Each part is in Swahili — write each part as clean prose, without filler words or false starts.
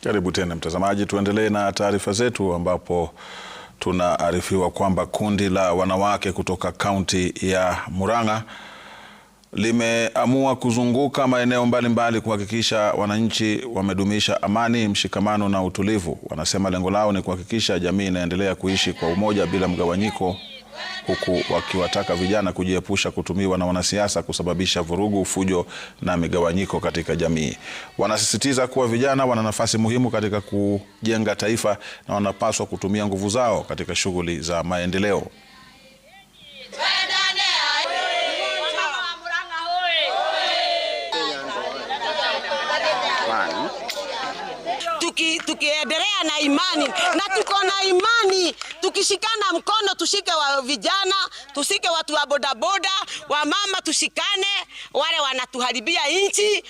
Karibu tena mtazamaji, tuendelee na taarifa zetu ambapo tunaarifiwa kwamba kundi la wanawake kutoka kaunti ya Murang'a limeamua kuzunguka maeneo mbalimbali kuhakikisha wananchi wamedumisha amani, mshikamano na utulivu. Wanasema lengo lao ni kuhakikisha jamii inaendelea kuishi kwa umoja bila mgawanyiko, huku wakiwataka vijana kujiepusha kutumiwa na wanasiasa kusababisha vurugu, fujo na migawanyiko katika jamii. Wanasisitiza kuwa vijana wana nafasi muhimu katika kujenga taifa na wanapaswa kutumia nguvu zao katika shughuli za maendeleo. Tukiendelea na imani na tuko na imani, tukishikana mkono, tushike wa vijana, tushike watu wa bodaboda, wa mama, tushikane, wale wanatuharibia nchi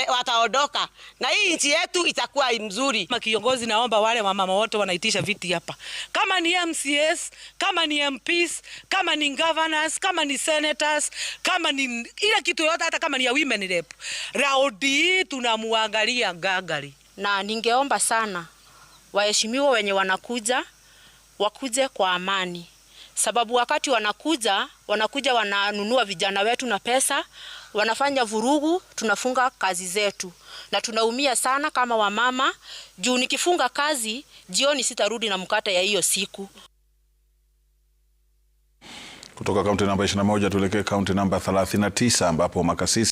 wataondoka na hii nchi yetu itakuwa mzuri. Kiongozi, naomba wale wa mama wote wanaitisha viti hapa, kama ni MCS, kama ni MPs, kama ni governors, kama ni senators, kama ni ile kitu yote, hata kama ni ya women rep, raundi tunamuangalia gagari. Na ningeomba sana waheshimiwa wenye wanakuja wakuje kwa amani, sababu wakati wanakuja wananunua vijana wetu na pesa, wanafanya vurugu, tunafunga kazi zetu na tunaumia sana kama wamama, juu nikifunga kazi jioni sitarudi na mkate ya hiyo siku. Kutoka kaunti namba 21 tuelekee kaunti namba 39 ambapo makasisi